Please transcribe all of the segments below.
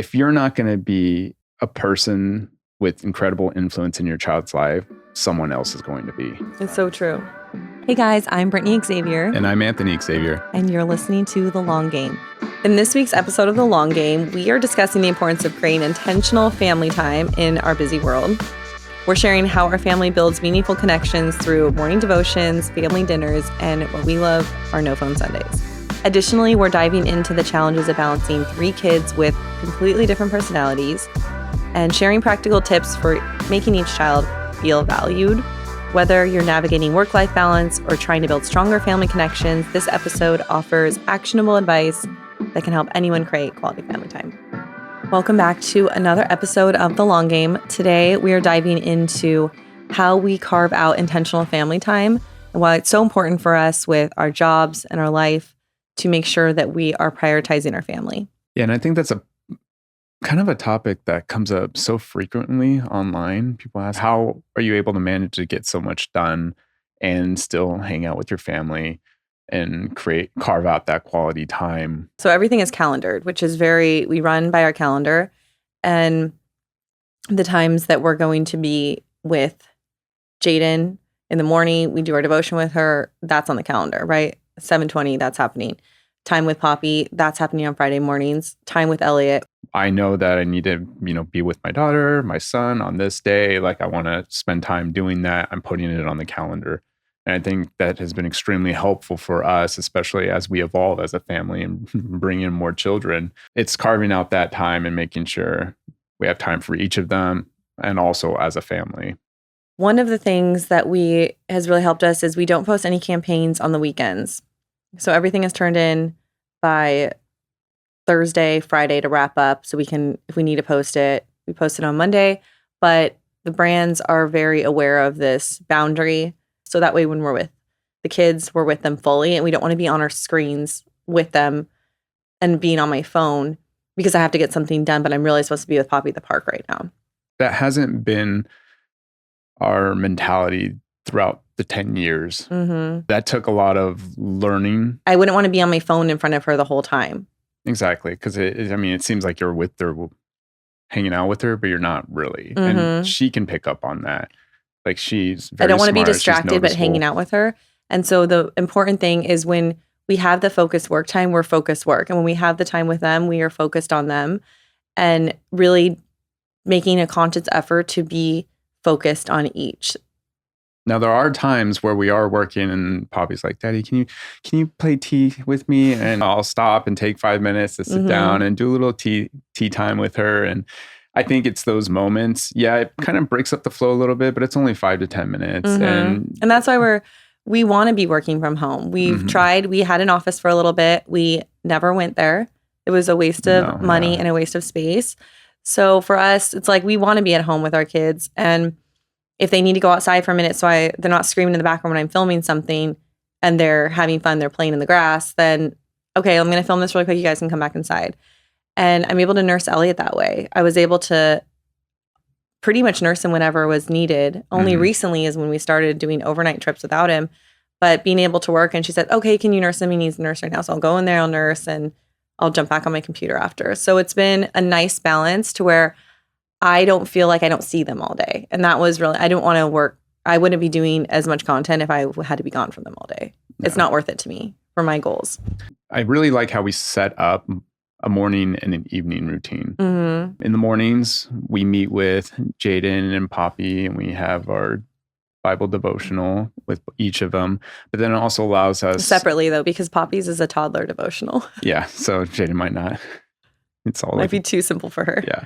if you're not going to be a person with incredible influence in your child's life, someone else is going to be. It's so true. Hey guys, I'm Brittany Xavier. And I'm Anthony Xavier. And you're listening to The Long Game. In this week's episode of The Long Game, we are discussing the importance of creating intentional family time in our busy world. We're sharing how our family builds meaningful connections through morning devotions, family dinners, and what we love, our no-phone Sundays. Additionally, we're diving into the challenges of balancing 3 kids with completely different personalities and sharing practical tips for making each child feel valued. Whether you're navigating work-life balance or trying to build stronger family connections, this episode offers actionable advice that can help anyone create quality family time. Welcome back to another episode of The Long Game. Today, we are diving into how we carve out intentional family time and why it's so important for us with our jobs and our life to make sure that we are prioritizing our family. Yeah, and I think that's a kind of a topic that comes up so frequently online. People ask, how are you able to manage to get so much done and still hang out with your family and carve out that quality time? So everything is calendared, which is we run by our calendar, and the times that we're going to be with Jaden in the morning, we do our devotion with her. That's on the calendar, right? 7:20, that's happening. Time with Poppy, that's happening on Friday mornings. Time with Elliot. I know that I need to, be with my daughter, my son on this day. Like I want to spend time doing that. I'm putting it on the calendar. And I think that has been extremely helpful for us, especially as we evolve as a family and bring in more children. It's carving out that time and making sure we have time for each of them and also as a family. One of the things that has really helped us is we don't post any campaigns on the weekends. So everything is turned in by Thursday, Friday to wrap up. So we can, if we need to post it, we post it on Monday. But the brands are very aware of this boundary. So that way when we're with the kids, we're with them fully. And we don't want to be on our screens with them and being on my phone because I have to get something done. But I'm really supposed to be with Poppy at the park right now. That hasn't been our mentality throughout the 10 years. Mm-hmm. That took a lot of learning. I wouldn't want to be on my phone in front of her the whole time. Exactly. Because it seems like you're with her, hanging out with her, but you're not really. Mm-hmm. And she can pick up on that. Like she's very I don't want to be smart, distracted, but hanging out with her. And so the important thing is when we have the focused work time, we're focused work. And when we have the time with them, we are focused on them and really making a conscious effort to be focused on each. Now, there are times where we are working and Poppy's like, Daddy, can you play tea with me? And I'll stop and take 5 minutes to sit down and do a little tea time with her. And I think it's those moments. Yeah, it kind of breaks up the flow a little bit, but it's only 5 to 10 minutes. And that's why we want to be working from home. We've tried. We had an office for a little bit. We never went there. It was a waste of money and a waste of space. So for us, it's like we want to be at home with our kids. And if they need to go outside for a minute they're not screaming in the background when I'm filming something and they're having fun, they're playing in the grass, then, okay, I'm going to film this really quick. You guys can come back inside. And I'm able to nurse Elliot that way. I was able to pretty much nurse him whenever was needed. Only recently is when we started doing overnight trips without him. But being able to work, and she said, okay, can you nurse him? He needs a nurse right now. So I'll go in there, I'll nurse, and I'll jump back on my computer after. So it's been a nice balance to where I don't feel like I don't see them all day. And that was really, I don't want to work. I wouldn't be doing as much content if I had to be gone from them all day. No. It's not worth it to me for my goals. I really like how we set up a morning and an evening routine. In the mornings, we meet with Jaden and Poppy, and we have our Bible devotional with each of them. But then it also allows us... Separately, though, because Poppy's is a toddler devotional. Yeah, so Jaden might not. It's all might be too simple for her. Yeah.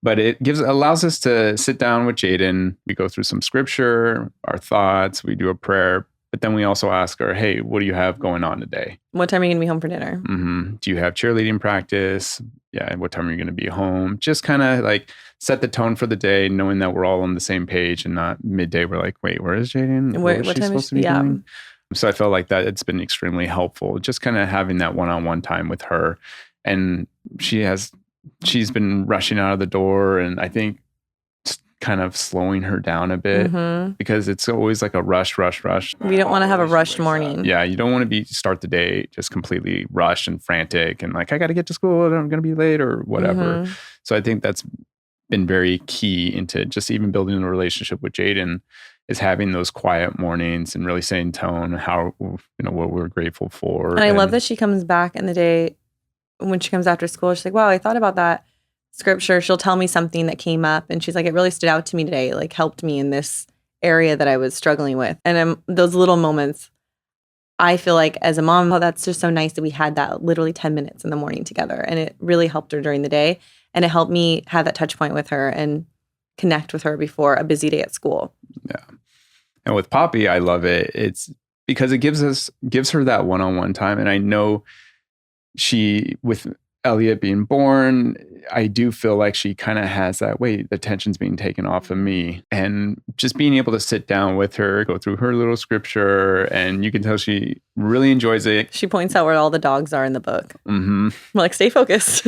But it allows us to sit down with Jaden. We go through some scripture, our thoughts, we do a prayer, but then we also ask her, hey, what do you have going on today? What time are you going to be home for dinner? Do you have cheerleading practice? Yeah. What time are you going to be home? Just kind of like set the tone for the day, knowing that we're all on the same page and not midday. We're like, wait, where is Jaden? What time supposed to be doing? So I felt like that it's been extremely helpful, just kind of having that one-on-one time with her. And she's been rushing out of the door. And I think kind of slowing her down a bit because it's always like a rush. We don't want to have a rushed morning. Yeah, you don't want to start the day just completely rushed and frantic and like, I got to get to school and I'm going to be late or whatever. So I think that's been very key into just even building a relationship with Jaden, is having those quiet mornings and really setting tone, how, what we're grateful for. And I love that she comes back in the day when she comes after school. She's like, wow, I thought about that scripture. She'll tell me something that came up and she's like, it really stood out to me today, like helped me in this area that I was struggling with. And those little moments, I feel like as a mom, oh, that's just so nice that we had that literally 10 minutes in the morning together. And it really helped her during the day. And it helped me have that touch point with her and connect with her before a busy day at school. Yeah. And with Poppy, I love it. It's because it gives her that one-on-one time. And I know with Elliot being born, I do feel like she kind of has that, wait, the tension's being taken off of me. And just being able to sit down with her, go through her little scripture, and you can tell she really enjoys it. She points out where all the dogs are in the book. I'm like, stay focused.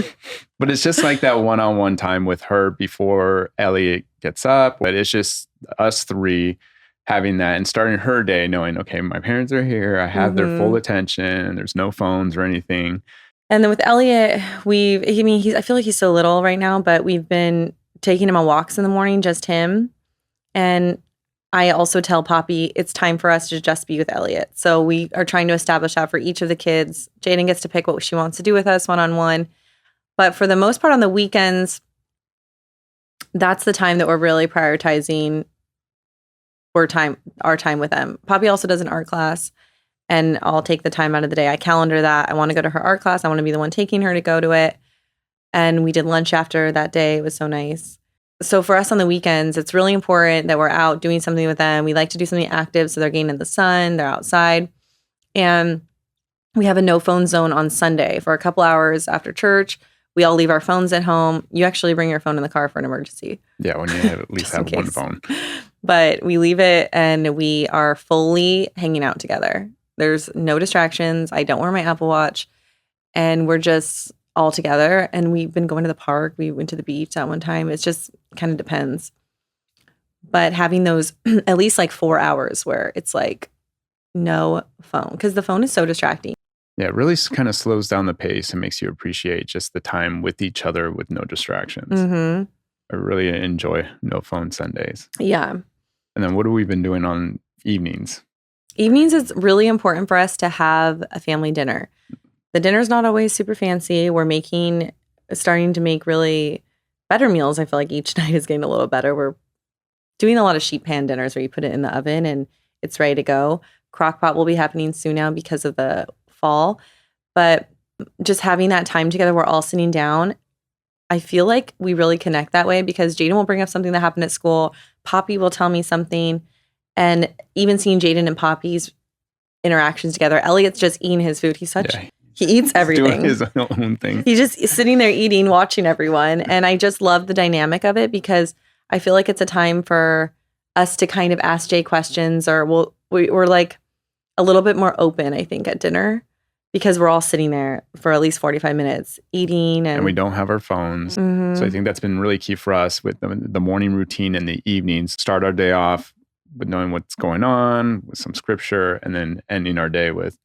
But it's just like that one-on-one time with her before Elliot gets up. But it's just us three having that and starting her day knowing, okay, my parents are here. I have their full attention. There's no phones or anything. And then with Elliot, I feel like he's so little right now, but we've been taking him on walks in the morning, just him. And I also tell Poppy it's time for us to just be with Elliot. So we are trying to establish that for each of the kids. Jaden gets to pick what she wants to do with us one-on-one. But for the most part on the weekends, that's the time that we're really prioritizing our time with them. Poppy also does an art class. And I'll take the time out of the day. I calendar that. I want to go to her art class. I want to be the one taking her to go to it. And we did lunch after that day. It was so nice. So for us on the weekends, it's really important that we're out doing something with them. We like to do something active so they're getting in the sun, they're outside. And we have a no phone zone on Sunday for a couple hours after church. We all leave our phones at home. You actually bring your phone in the car for an emergency. Yeah, when you at least have one phone. But we leave it and we are fully hanging out together. There's no distractions. I don't wear my Apple Watch. And we're just all together. And we've been going to the park. We went to the beach at one time. It's just kind of depends. But having those at least like 4 hours where it's like no phone. Because the phone is so distracting. Yeah, it really kind of slows down the pace and makes you appreciate just the time with each other with no distractions. I really enjoy no phone Sundays. Yeah. And then what have we been doing on evenings? Evenings, it's really important for us to have a family dinner. The dinner's not always super fancy. We're starting to make really better meals. I feel like each night is getting a little better. We're doing a lot of sheet pan dinners where you put it in the oven and it's ready to go. Crock-pot will be happening soon now because of the fall. But just having that time together, we're all sitting down. I feel like we really connect that way because Jaden will bring up something that happened at school. Poppy will tell me something. And even seeing Jaden and Poppy's interactions together, Elliot's just eating his food. He eats everything. Doing his own thing. He's just sitting there eating, watching everyone. And I just love the dynamic of it because I feel like it's a time for us to kind of ask Jay questions, or we're like a little bit more open, I think, at dinner because we're all sitting there for at least 45 minutes eating. And we don't have our phones. So I think that's been really key for us with the morning routine and the evenings. Start our day off with knowing what's going on, with some scripture, and then ending our day with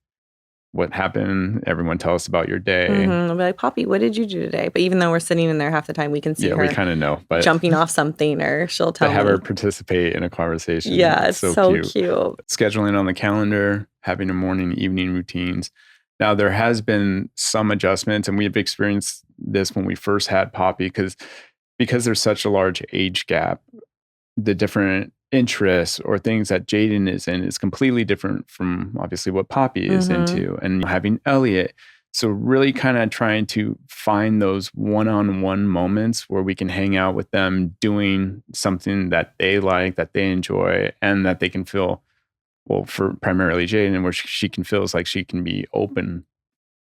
what happened. Everyone tell us about your day. I'll be like, Poppy, what did you do today? But even though we're sitting in there half the time, we can see her. We kind of know, but jumping off something, or she'll tell me. Have her participate in a conversation. Yeah, it's so cute. Scheduling on the calendar, having a morning, evening routines. Now, there has been some adjustments, and we've experienced this when we first had Poppy, because there's such a large age gap. The different interests or things that Jaden is in is completely different from obviously what Poppy is into, and having Elliot. So really kind of trying to find those one-on-one moments where we can hang out with them doing something that they like, that they enjoy, and that they can feel, well, for primarily Jaden, where she can feel like she can be open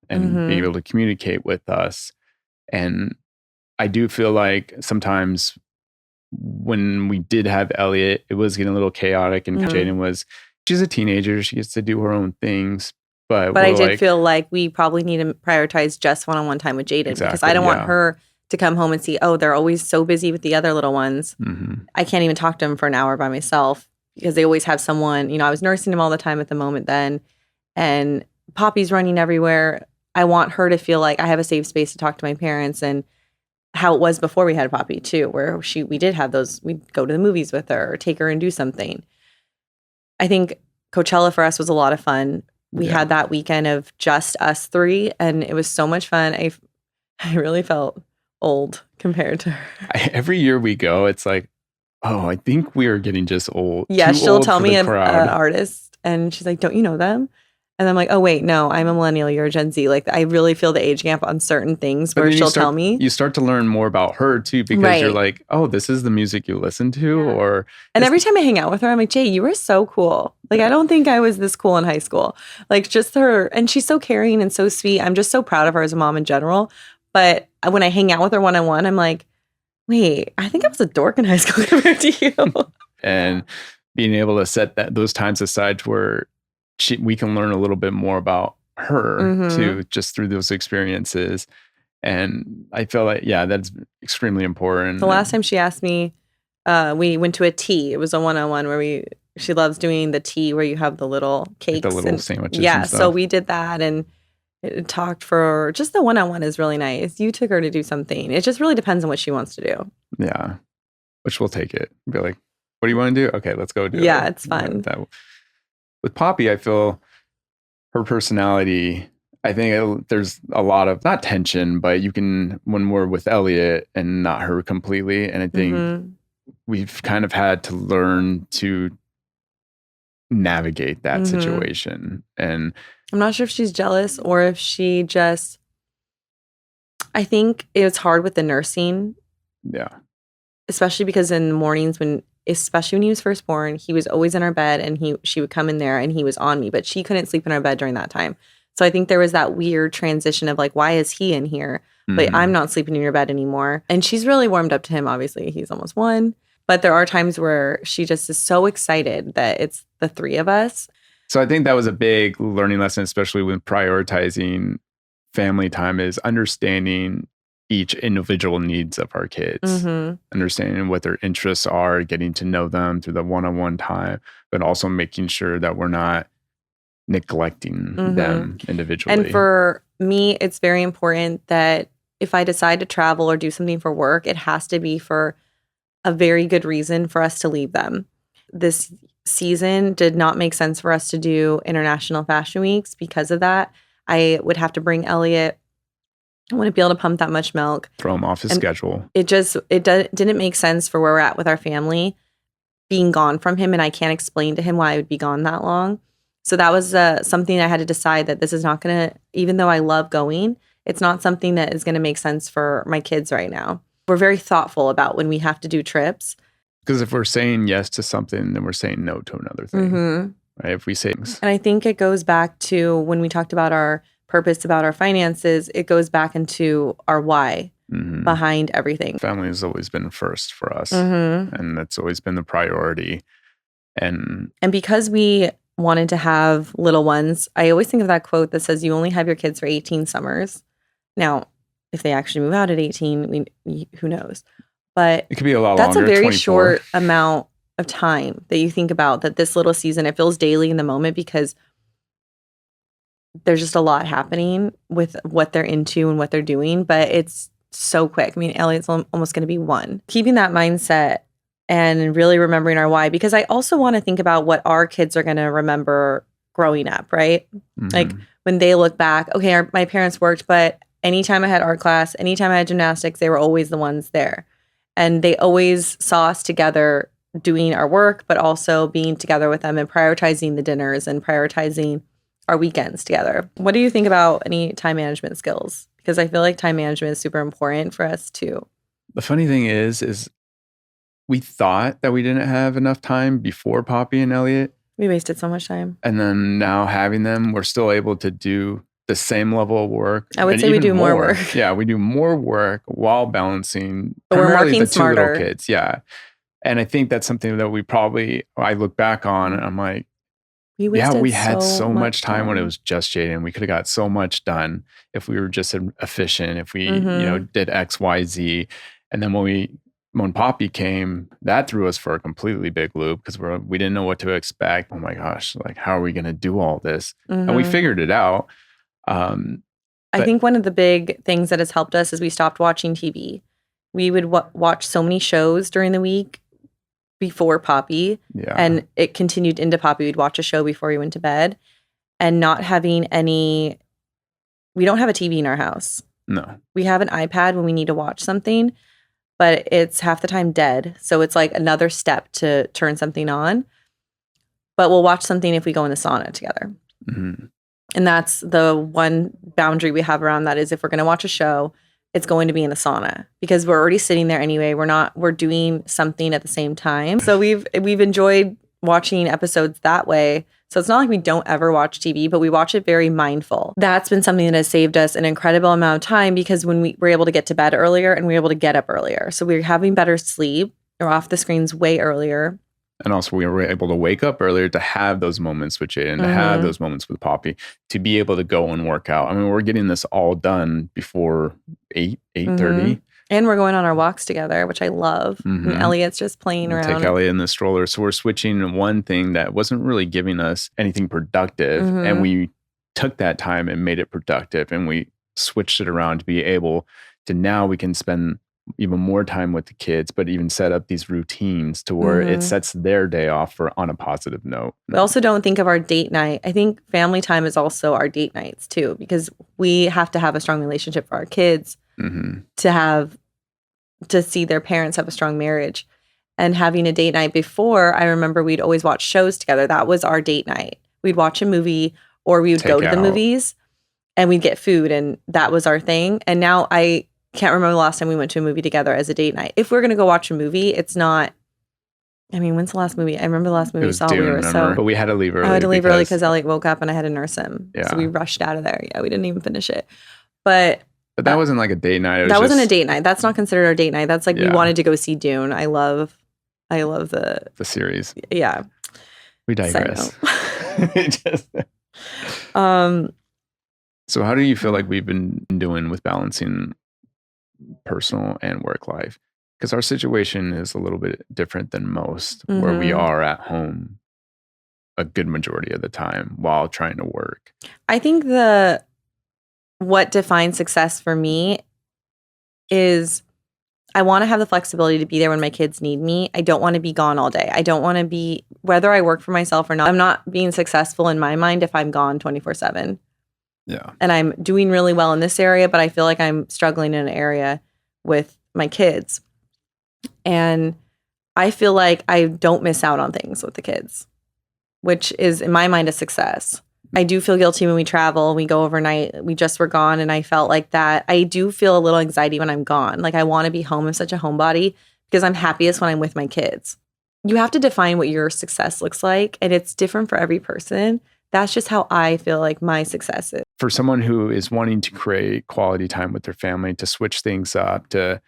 and be able to communicate with us. And I do feel like sometimes when we did have Elliot, it was getting a little chaotic, and she's a teenager. She gets to do her own things. But I did feel like we probably need to prioritize just one-on-one time with Jaden because I don't want her to come home and see, oh, they're always so busy with the other little ones. I can't even talk to them for an hour by myself because they always have someone. I was nursing him all the time at the moment then, and Poppy's running everywhere. I want her to feel like I have a safe space to talk to my parents, and how it was before we had Poppy too, where we did have those, we'd go to the movies with her or take her and do something. I think Coachella for us was a lot of fun. We had that weekend of just us three, and it was so much fun. I really felt old compared to her. Every year we go, it's like, oh, I think we are getting just old. Yeah, she'll tell me an artist, and she's like, don't you know them? And I'm like, oh, wait, no, I'm a millennial. You're a Gen Z. Like, I really feel the age gap on certain things where she'll tell me. You start to learn more about her, too, because you're like, oh, this is the music you listen to. And every time I hang out with her, I'm like, Jay, you were so cool. Like, I don't think I was this cool in high school. Like, just her. And she's so caring and so sweet. I'm just so proud of her as a mom in general. But when I hang out with her one-on-one, I'm like, wait, I think I was a dork in high school compared to you. And being able to set those times aside to where we can learn a little bit more about her too, just through those experiences. And I feel like, that's extremely important. The last time she asked me, we went to a tea. It was a one-on-one where she loves doing the tea where you have the little cakes. Like the little sandwiches. Yeah. And stuff. So we did that, and it talked for just the one-on-one is really nice. You took her to do something. It just really depends on what she wants to do. Yeah. Which we'll take it. Be like, what do you want to do? Okay, let's go do it. Yeah, it's fun. With Poppy, I feel her personality, I think there's a lot of, not tension, but when we're with Elliot and not her completely. And I think we've kind of had to learn to navigate that situation. And I'm not sure if she's jealous or if she just, I think it was hard with the nursing. Yeah. Especially because in the mornings especially when he was first born, he was always in our bed, and she would come in there and he was on me, but she couldn't sleep in our bed during that time. So I think there was that weird transition of like, why is he in here? But I'm not sleeping in your bed anymore. And she's really warmed up to him. Obviously, he's almost 1. But there are times where she just is so excited that it's the 3 of us. So I think that was a big learning lesson, especially when prioritizing family time, is understanding each individual needs of our kids, understanding what their interests are, getting to know them through the one-on-one time, but also making sure that we're not neglecting them individually. And for me, it's very important that if I decide to travel or do something for work, it has to be for a very good reason for us to leave them. This season did not make sense for us to do international fashion weeks because of that. I would have to bring Elliot. I wouldn't be able to pump that much milk. Throw him off his schedule. It didn't make sense for where we're at with our family being gone from him, and I can't explain to him why I would be gone that long. So that was something I had to decide that this is not going to, even though I love going, it's not something that is going to make sense for my kids right now. We're very thoughtful about when we have to do trips. Because if we're saying yes to something, then we're saying no to another thing. Right? If we say, and I think it goes back to when we talked about our purpose, about our finances, it goes back into our why behind everything. Family has always been first for us, and that's always been the priority. And because we wanted to have little ones, I always think of that quote that says, you only have your kids for 18 summers. Now, if they actually move out at 18, who knows? But it could be a lot that's longer. That's a very 24. short amount of time that you think about that this little season, it feels daily in the moment because there's just a lot happening with what they're into and what they're doing, but it's so quick. I mean, Elliot's almost going to be 1. Keeping that mindset and really remembering our why, because I also want to think about what our kids are going to remember growing up, right? Like when they look back, okay, my parents worked, but anytime I had art class, anytime I had gymnastics, they were always the ones there. And they always saw us together doing our work, but also being together with them and prioritizing the dinners and prioritizing our weekends together. What do you think about any time management skills? Because I feel like time management is super important for us too. The funny thing is we thought that we didn't have enough time before Poppy and Elliot. We wasted so much time. And then now having them, we're still able to do the same level of work. I would say we do more work. Yeah, we do more work while balancing but we're working the smarter. 2 little kids. Yeah. And I think that's something that I look back on and I'm like, We had so much time when it time. was just Jaden. We could have got so much done if we were just efficient, if we, did X, Y, Z. And then when Poppy came, that threw us for a completely big loop because we didn't know what to expect. Oh my gosh, like how are we going to do all this? And we figured it out. I think one of the big things that has helped us is we stopped watching TV. We would watch so many shows during the week before Poppy, and it continued into Poppy. We'd watch a show before we went to bed, and not having any. We don't have a TV in our house. No, we have an iPad when we need to watch something, but it's half the time dead. So it's like another step to turn something on. But we'll watch something if we go in the sauna together. Mm-hmm. And that's the one boundary we have around that is if we're going to watch a show, it's going to be in the sauna because we're already sitting there anyway. We're doing something at the same time. So we've enjoyed watching episodes that way. So it's not like we don't ever watch TV, but we watch it very mindful. That's been something that has saved us an incredible amount of time because when we were able to get to bed earlier and we were able to get up earlier. So we're having better sleep. We're off the screens way earlier. And also we were able to wake up earlier to have those moments with Jaden, to have those moments with Poppy, to be able to go and work out. I mean, we're getting this all done before 8:30. And we're going on our walks together, which I love. And Elliot's just playing around. Take Elliot in the stroller. So we're switching one thing that wasn't really giving us anything productive. And we took that time and made it productive. And we switched it around to be able to now we can spend even more time with the kids, but even set up these routines to where it sets their day off on a positive note. We also don't think of our date night. I think family time is also our date nights too, because we have to have a strong relationship for our kids to see their parents have a strong marriage. And having a date night before, I remember we'd always watch shows together. That was our date night. We'd watch a movie or we would go to the movies and we'd get food and that was our thing. And now I can't remember the last time we went to a movie together as a date night. If we're going to go watch a movie, it's not, I mean, when's the last movie? I remember the last movie we saw. But we had to leave early. I had to leave early because Elliot woke up and I had to nurse him. Yeah. So we rushed out of there. Yeah, we didn't even finish it. But that wasn't like a date night. That wasn't a date night. That's not considered our date night. That's like we wanted to go see Dune. I love the series. Yeah. We digress. So how do you feel like we've been doing with balancing personal and work life? Because our situation is a little bit different than most, where we are at home a good majority of the time while trying to work. I think what defines success for me is I want to have the flexibility to be there when my kids need me. I don't want to be gone all day. I don't want to be, whether I work for myself or not, I'm not being successful in my mind if I'm gone 24/7. Yeah. And I'm doing really well in this area, but I feel like I'm struggling in an area with my kids. And I feel like I don't miss out on things with the kids, which is in my mind a success. I do feel guilty when we travel, we go overnight. We just were gone and I felt like that. I do feel a little anxiety when I'm gone. Like I want to be home. I'm such a homebody because I'm happiest when I'm with my kids. You have to define what your success looks like and it's different for every person. That's just how I feel like my success is. For someone who is wanting to create quality time with their family, to switch things up, to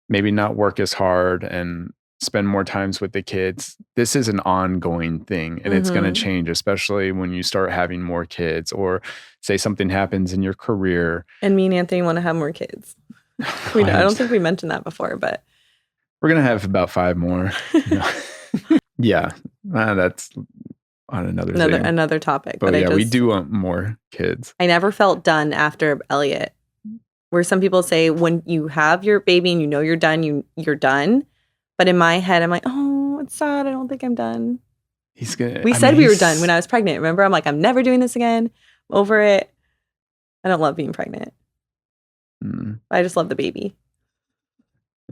maybe not work as hard and spend more times with the kids, this is an ongoing thing and it's going to change, especially when you start having more kids or say something happens in your career. And me and Anthony want to have more kids. I don't think we mentioned that before, but we're going to have about 5 more. Yeah, that's on another topic. But yeah, we do want more kids. I never felt done after Elliot. Where some people say when you have your baby and you know you're done, you're done. But in my head, I'm like, oh, it's sad. I don't think I'm done. We said we were done when I was pregnant. Remember? I'm like, I'm never doing this again. I'm over it. I don't love being pregnant. I just love the baby.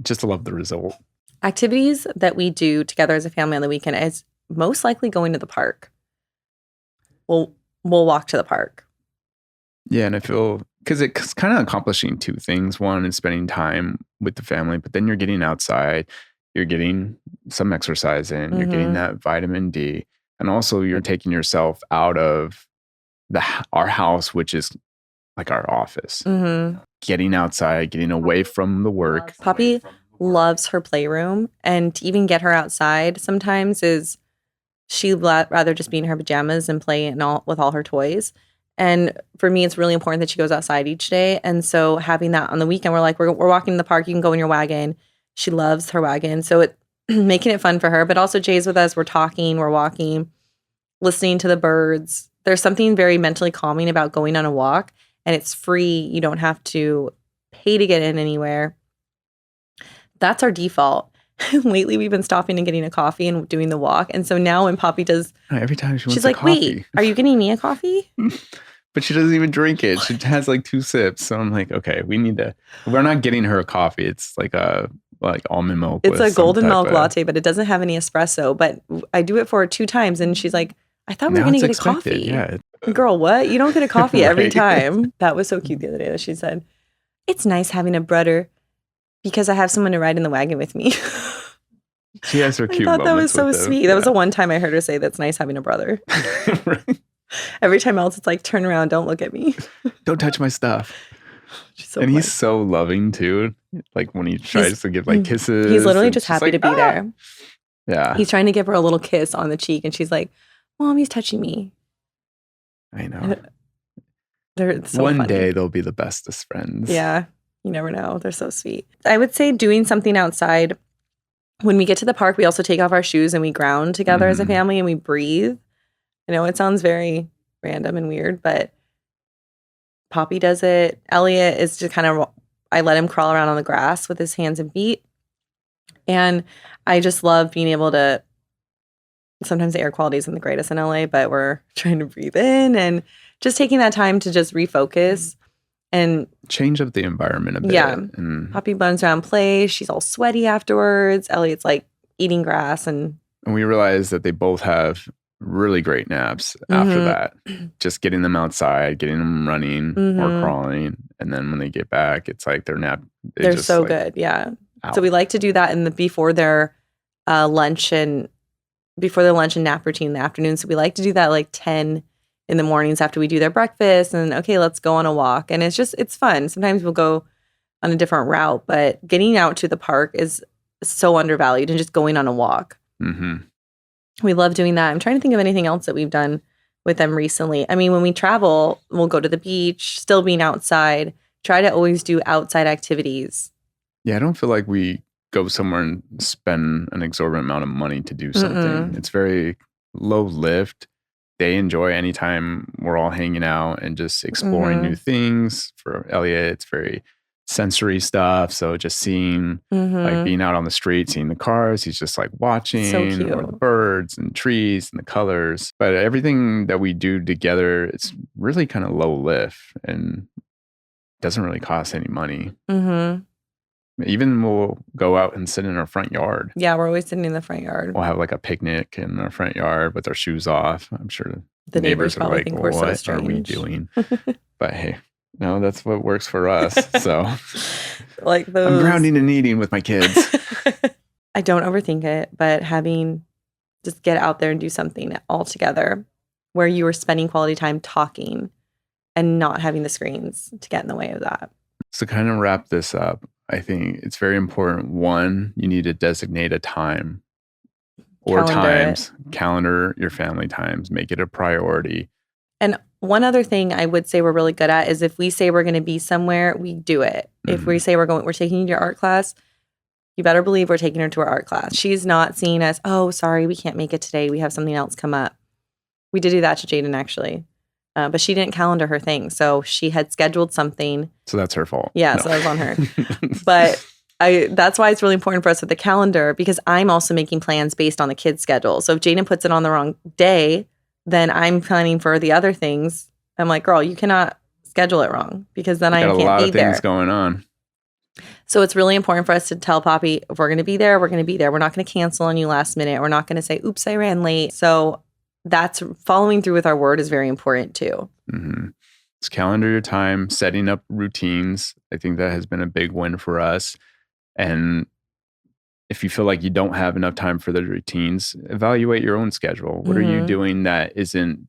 Just love the result. Activities that we do together as a family on the weekend is most likely going to the park. We'll walk to the park. Yeah, and I feel because it's kind of accomplishing 2 things. One is spending time with the family, but then you're getting outside. You're getting some exercise in, you're getting that vitamin D. And also you're taking yourself out of our house, which is like our office. Getting outside, getting away from the work. Poppy loves her playroom. And to even get her outside sometimes she'd rather just be in her pajamas and play with all her toys. And for me, it's really important that she goes outside each day. And so having that on the weekend, we're like, we're walking in the park. You can go in your wagon. She loves her wagon. So it making it fun for her. But also Jay's with us. We're talking. We're walking, listening to the birds. There's something very mentally calming about going on a walk. And it's free. You don't have to pay to get in anywhere. That's our default. Lately, we've been stopping and getting a coffee and doing the walk. And so now when Poppy does... Every time she wants she's like, coffee. Wait, are you getting me a coffee? But she doesn't even drink it. She has like 2 sips. So I'm like, okay, we're not getting her a coffee. It's like almond milk. It's a golden milk latte, but it doesn't have any espresso. But I do it for her 2 times. And she's like, I thought we were going to get a coffee. Yeah. Girl, what? You don't get a coffee Right. every time. That was so cute the other day that she said, it's nice having a brother because I have someone to ride in the wagon with me. She has her cute I thought that was so moments with sweet. it. That was the one time I heard her say that's nice having a brother. Right. Every time else, it's like, turn around, don't look at me. Don't touch my stuff. She's so And funny. he's so loving too. Like when he tries to give like kisses. He's literally and just she's happy like, to be there. Yeah. He's trying to give her a little kiss on the cheek, and she's like, Mom, he's touching me. I know. They're so One funny. day they'll be the bestest friends. Yeah. You never know. They're so sweet. I would say doing something outside. When we get to the park, we also take off our shoes and we ground together as a family and we breathe. I know it sounds very random and weird, but Poppy does it. Elliot is just I let him crawl around on the grass with his hands and feet. And I just love being able to, sometimes the air quality isn't the greatest in LA, but we're trying to breathe in and just taking that time to just refocus and change up the environment a bit. Yeah. And Poppy runs around, plays. She's all sweaty afterwards. Elliot's like eating grass and we realized that they both have really great naps after that. Just getting them outside, getting them running or crawling. And then when they get back, it's like their nap. They're so like, good. Yeah. Out. So we like to do that before their lunch and nap routine in the afternoon. So we like to do that like 10 in the mornings after we do their breakfast and okay, let's go on a walk. And it's fun. Sometimes we'll go on a different route, but getting out to the park is so undervalued and just going on a walk. We love doing that. I'm trying to think of anything else that we've done with them recently. I mean, when we travel, we'll go to the beach, still being outside, try to always do outside activities. Yeah, I don't feel like we go somewhere and spend an exorbitant amount of money to do something. It's very low lift. They enjoy anytime we're all hanging out and just exploring new things. For Elliot, it's very sensory stuff. So just seeing, like being out on the street, seeing the cars, he's just like watching or the birds and trees and the colors. But everything that we do together, it's really kind of low lift and doesn't really cost any money. Even we'll go out and sit in our front yard. Yeah, we're always sitting in the front yard. We'll have like a picnic in our front yard with our shoes off. I'm sure the neighbors are like, think we're so what strange. are we doing? But hey, no, that's what works for us. So like those... I'm grounding and eating with my kids. I don't overthink it, but just get out there and do something all together where you are spending quality time talking and not having the screens to get in the way of that. So kind of wrap this up. I think it's very important. One, you need to designate a time or calendar your family times, make it a priority. And one other thing I would say we're really good at is if we say we're going to be somewhere, we do it. If we say we're taking you to your art class, you better believe we're taking her to her art class. She's not seeing us, oh, sorry, we can't make it today. We have something else come up. We did do that to Jaden actually. But she didn't calendar her thing. So she had scheduled something. So that's her fault. Yeah, so that was on her. But that's why it's really important for us with the calendar because I'm also making plans based on the kids' schedule. So if Jaden puts it on the wrong day, then I'm planning for the other things. I'm like, girl, you cannot schedule it wrong because then I can't be there. Got a lot of things going on. So it's really important for us to tell Poppy, if we're going to be there, we're going to be there. We're not going to cancel on you last minute. We're not going to say, oops, I ran late. So that's following through with our word is very important too. Just calendar your time, setting up routines. I think that has been a big win for us. And if you feel like you don't have enough time for the routines, evaluate your own schedule. What are you doing that isn't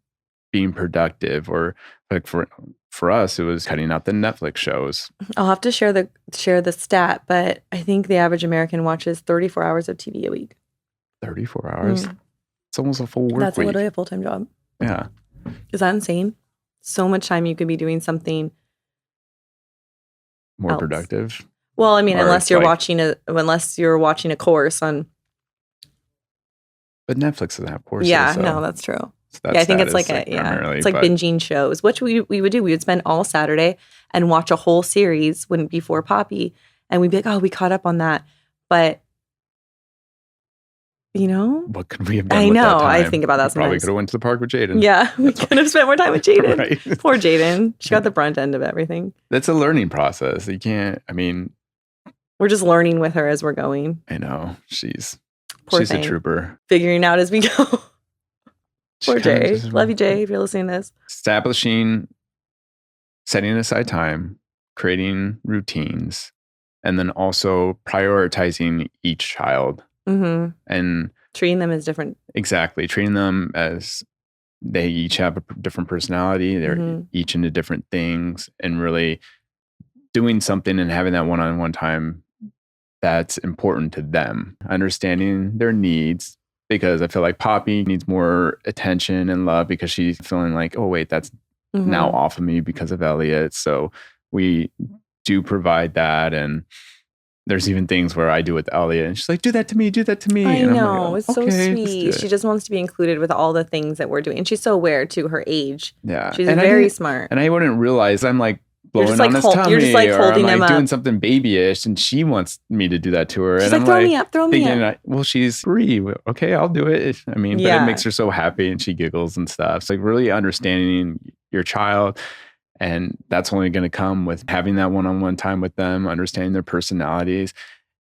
being productive? Or like for us, it was cutting out the Netflix shows. I'll have to share the stat, but I think the average American watches 34 hours of TV a week. 34 hours? It's almost a full work That's week. literally a full-time job. Yeah. Is that insane? So much time you could be doing something More else. productive. Well, I mean, unless you're watching a course on. But Netflix doesn't have courses. Yeah, so no, that's true. that's Yeah, I think it's like it's like binging shows, which we would do. We would spend all Saturday and watch a whole series when before Poppy, and we'd be like, oh, we caught up on that. But what could we have done? I with know. That time? I think about that sometimes. Probably could have went to the park with Jaden. Yeah, we could have spent more time with Jaden. Right. Poor Jaden. She got the brunt end of everything. That's a learning process. You can't. I mean, we're just learning with her as we're going. I know she's Poor a trooper. Figuring out as we go. Poor Jay. Love you, Jay, if you're listening to this. Setting aside time, creating routines, and then also prioritizing each child. Mm-hmm. And treating them as different. Exactly. Treating them as they each have a different personality. They're each into different things, and really doing something and having that one-on-one time that's important to them. Understanding their needs, because I feel like Poppy needs more attention and love because she's feeling like, oh, wait, that's now off of me because of Elliot. So we do provide that. And there's even things where I do with Elliot and she's like, do that to me. I and know. I'm like, oh, it's so sweet. She just wants to be included with all the things that we're doing. And she's so aware to her age. Yeah. She's very smart. And I wouldn't realize I'm like blowing on his tummy. You're just like holding him up. Doing something babyish, and she wants me to do that to her. She's and like, I'm throw me up. Well, she's 3. Okay, I'll do it. I mean, but it makes her so happy and she giggles and stuff. It's like really understanding your child. And that's only going to come with having that one-on-one time with them, understanding their personalities.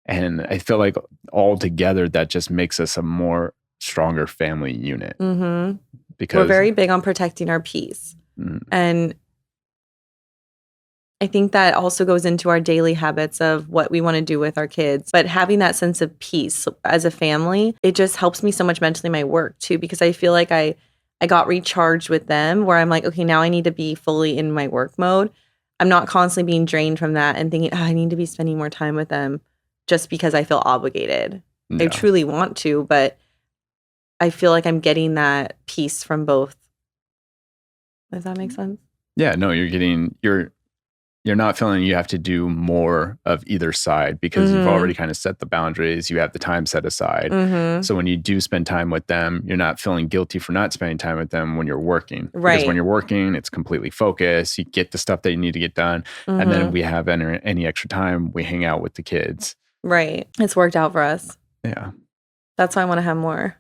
And I feel like all together, that just makes us a more stronger family unit. Mm-hmm. Because we're very big on protecting our peace. And I think that also goes into our daily habits of what we want to do with our kids. But having that sense of peace as a family, it just helps me so much mentally in my work too, because I feel like I got recharged with them where I'm like, okay, now I need to be fully in my work mode. I'm not constantly being drained from that and thinking, I need to be spending more time with them just because I feel obligated. Yeah. I truly want to, but I feel like I'm getting that peace from both. Does that make sense? Yeah, no, you're not feeling you have to do more of either side because you've already kind of set the boundaries. You have the time set aside. So when you do spend time with them, you're not feeling guilty for not spending time with them when you're working. Right. Because when you're working, it's completely focused. You get the stuff that you need to get done. And then we have any extra time, we hang out with the kids. Right. It's worked out for us. Yeah. That's why I want to have more.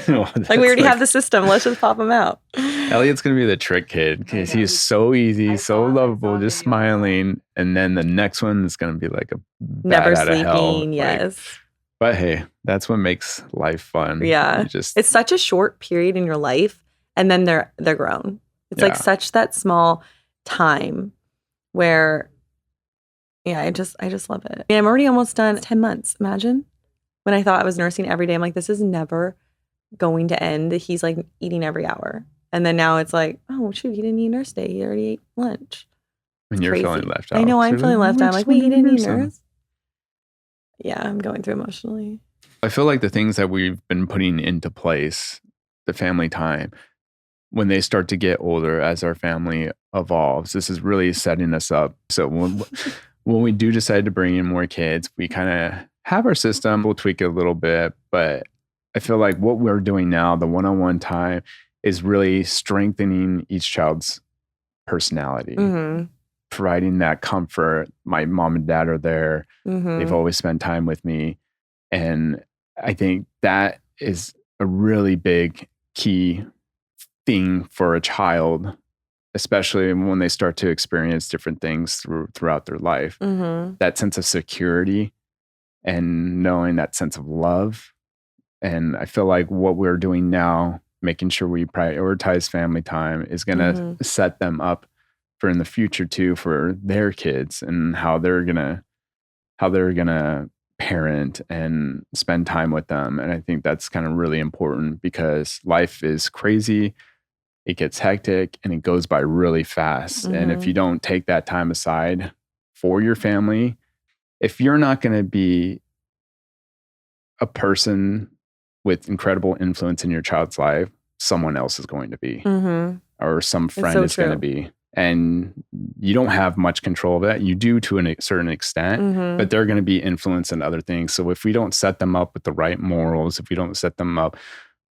Well, like we already have the system. Let's just pop them out. Elliot's going to be the trick kid because he's so easy, so lovable, just smiling. And then the next one is going to be like a never bat sleeping. Out of hell. Yes. But hey, that's what makes life fun. Yeah. It's such a short period in your life. And then they're grown. It's like such that small time where, I just love it. I'm already almost done 10 months. Imagine when I thought I was nursing every day. I'm like, this is never going to end. He's like eating every hour. And then now it's like, oh, shoot, he didn't eat nurse day. He already ate lunch. And you're feeling left out. I know, I'm feeling left out. I'm like, wait, he didn't eat nurse? Yeah, I'm going through emotionally. I feel like the things that we've been putting into place, the family time, when they start to get older as our family evolves, this is really setting us up. So when we do decide to bring in more kids, we kind of have our system. We'll tweak it a little bit, but I feel like what we're doing now, the one-on-one time, is really strengthening each child's personality, providing that comfort. My mom and dad are there. They've always spent time with me. And I think that is a really big key thing for a child, especially when they start to experience different things throughout their life. That sense of security and knowing that sense of love. And I feel like what we're doing now, making sure we prioritize family time, is going to set them up for in the future too, for their kids and how they're going to parent and spend time with them. And I think that's kind of really important because life is crazy. It gets hectic and it goes by really fast. And if you don't take that time aside for your family, if you're not going to be a person with incredible influence in your child's life, someone else is going to be, or some friend is going to be. And you don't have much control of that. You do to a certain extent, but they're going to be influenced in other things. So if we don't set them up with the right morals, if we don't set them up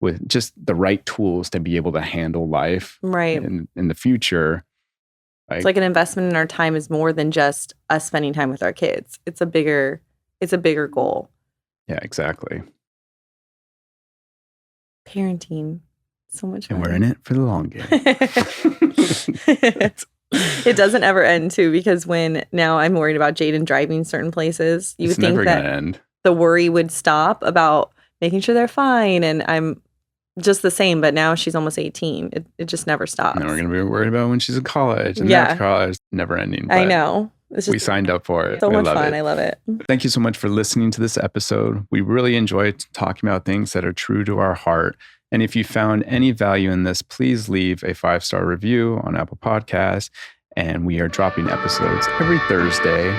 with just the right tools to be able to handle life in the future. It's like an investment in our time is more than just us spending time with our kids. It's a bigger goal. Yeah, exactly. Parenting. So much fun. And we're in it for the long game. It doesn't ever end too, because when now I'm worried about Jaden driving certain places, you would think never that gonna end. The worry would stop about making sure they're fine. And I'm just the same, but now she's almost 18. It just never stops. And then we're going to be worried about when she's in college. And after college, never ending. I know. We signed up for it. So much fun. I love it. Thank you so much for listening to this episode. We really enjoyed talking about things that are true to our heart. And if you found any value in this, please leave a 5-star review on Apple Podcasts. And we are dropping episodes every Thursday.